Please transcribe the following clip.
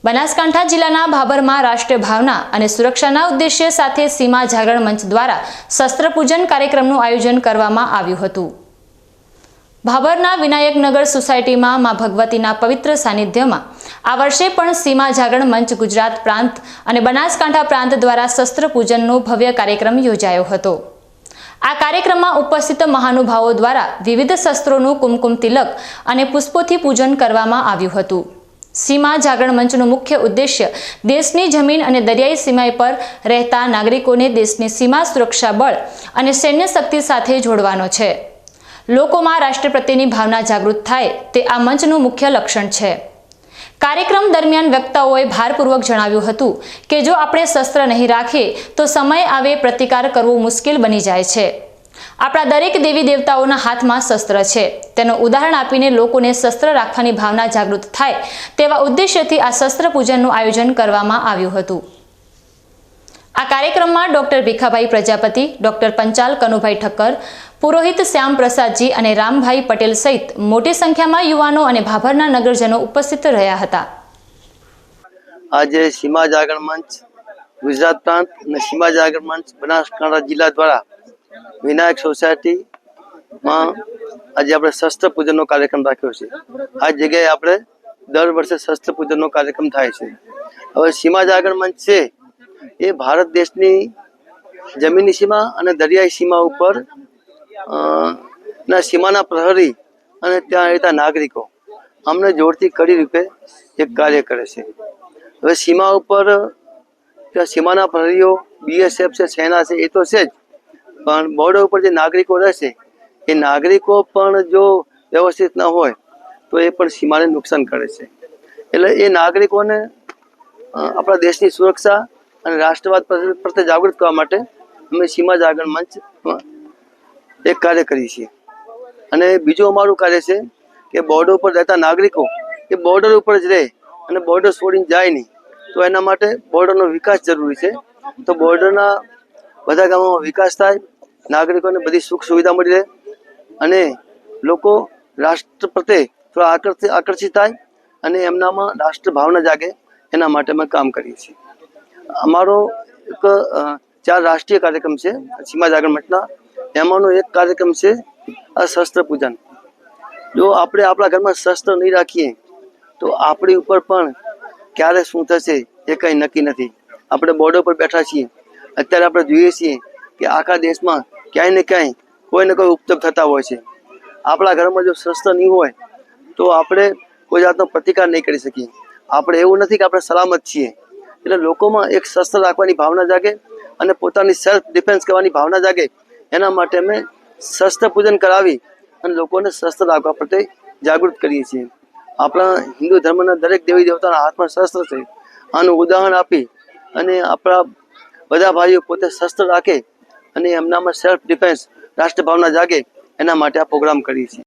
બનાસકાંઠા જિલ્લાના ભાભરમાં રાષ્ટ્રીય ભાવના અને સુરક્ષાના ઉદ્દેશ્ય સાથે સીમા જાગરણ મંચ દ્વારા શસ્ત્રપૂજન કાર્યક્રમનું આયોજન કરવામાં આવ્યું હતું। ભાભરના વિનાયકનગર સોસાયટીમાં માં ભગવતીના પવિત્ર સાનિધ્યમાં આ વર્ષે પણ સીમા જાગરણ મંચ ગુજરાત પ્રાંત અને બનાસકાંઠા પ્રાંત દ્વારા શસ્ત્રપૂજનનો ભવ્ય કાર્યક્રમ યોજાયો હતો। આ કાર્યક્રમમાં ઉપસ્થિત મહાનુભાવો દ્વારા વિવિધ શસ્ત્રોનું કુમકુમ તિલક અને પુષ્પોથી પૂજન કરવામાં આવ્યું હતું। सीमा जागरण मंचનો मुख्य उद्देश्य देशनी जमीन અને દરિયાઈ સીમા પર રહેતા નાગરિકોને દેશની સીમા સુરક્ષા બળ અને સૈન્ય શક્તિ સાથે જોડવાનો છે। લોકોમાં રાષ્ટ્ર પ્રત્યેની ભાવના જાગૃત થાય તે આ મંચનું મુખ્ય લક્ષણ છે। કાર્યક્રમ દરમિયાન વક્તાઓએ ભારપૂર્વક જણાવ્યું હતું કે જો આપણે શસ્ત્ર નહીં રાખીએ તો સમય આવે પ્રતિકાર કરવો મુશ્કેલ બની જાય છે। આપણા દરેક દેવી દેવતાઓના હાથમાં શસ્ત્ર છે। તેનું ઉદાહરણ આપીને લોકોને શસ્ત્ર રાખવાની ભાવના જાગૃત થાય તેવા ઉદ્દેશ્યથી આ શસ્ત્ર પૂજનનું આયોજન કરવામાં આવ્યું હતું। આ કાર્યક્રમમાં ડોક્ટર ભીખાભાઈ પ્રજાપતિ, ડોક્ટર પંચાલ કનુભાઈ ઠક્કર, પુરોહિત શ્યામ પ્રસાદજી અને રામભાઈ પટેલ સહિત મોટી સંખ્યામાં યુવાનો અને ભાભરના નગરજનો ઉપસ્થિત રહ્યા હતા। આજે સીમા જાગરણ મંચ ગુજરાત પ્રાંત અને સીમા જાગરણ મંચ બનાસકાંઠા જિલ્લા દ્વારા વિનાયક સોસાયટી માં આજે આપણે શસ્ત્ર પૂજનનો કાર્યક્રમ રાખ્યો છે। આ જગ્યાએ આપણે દર વર્ષે શસ્ત્ર પૂજનનો કાર્યક્રમ થાય છે। હવે સીમા જાગરણ મંચ છે એ ભારત દેશની જમીની સીમા અને દરિયાઈ સીમા ઉપર ના સીમાના પ્રહરી અને ત્યાં રહેતા નાગરિકો અમને જોડતી કડી રૂપે એક કાર્ય કરે છે। હવે સીમા ઉપર ત્યાં સીમાના પ્રહરીઓ બીએસએફ છે, સેના છે, એ તો છે જ, પણ બોર્ડર ઉપર જે નાગરિકો રહેશે એ નાગરિકો પણ જો વ્યવસ્થિત ન હોય તો એ પણ સીમાને નુકસાન કરે છે। એટલે એ નાગરિકોને આપણા દેશની સુરક્ષા અને રાષ્ટ્રવાદ પ્રત્યે જાગૃત કરવા માટે અમે સીમા જાગરણ મંચ એક કાર્ય કરીએ છીએ। અને બીજું અમારું કાર્ય છે કે બોર્ડર ઉપર રહેતા નાગરિકો એ બોર્ડર ઉપર જ રહે અને બોર્ડર છોડીને જાય નહીં, તો એના માટે બોર્ડરનો વિકાસ જરૂરી છે। તો બોર્ડરના બધા ગામોમાં વિકાસ થાય, નાગરિકોને બધી સુખ સુવિધા મળી રહે અને લોકો રાષ્ટ્ર પ્રત્યે થોડા આકર્ષિત થાય અને એમનામાં રાષ્ટ્ર ભાવના જાગે, એના માટે અમે કામ કરીએ છીએ। અમારો એક 4 રાષ્ટ્રીય કાર્યક્રમ છે સીમા જાગરણ મંચના। એમાંનો એક કાર્યક્રમ છે આ શસ્ત્ર પૂજન। જો આપણે આપણા ઘરમાં શસ્ત્ર નહીં રાખીએ તો આપણી ઉપર પણ ક્યારે શું થશે એ કંઈ નક્કી નથી। આપણે બોર્ડર પર બેઠા છીએ, અત્યારે આપણે જોઈએ છીએ કે આખા દેશમાં ક્યાંય ને ક્યાંય કોઈ ને કોઈ ઉપદ્રવ થતા હોય છે। આપણા ઘરમાં જો શસ્ત્ર નહીં હોય તો આપણે કોઈ જાતનો પ્રતિકાર નહીં કરી શકીએ। આપણે એવું નથી કે આપણે સલામત છીએ। એટલે લોકોમાં એક શસ્ત્ર રાખવાની ભાવના જાગે અને પોતાની સેલ્ફ ડિફેન્સ કરવાની ભાવના જાગે, એના માટે અમે શસ્ત્ર પૂજન કરાવી અને લોકોને શસ્ત્ર રાખવા પ્રત્યે જાગૃત કરીએ છીએ। આપણા હિન્દુ ધર્મના દરેક દેવી દેવતાના હાથમાં શસ્ત્ર છે। આનું ઉદાહરણ આપી અને આપણા બધા ભાઈઓ પોતે શસ્ત્ર રાખે અને એમનામાં સેલ્ફ ડિફેન્સ રાષ્ટ્ર ભાવના જાગે, એના માટે આ પ્રોગ્રામ કરીએ છીએ।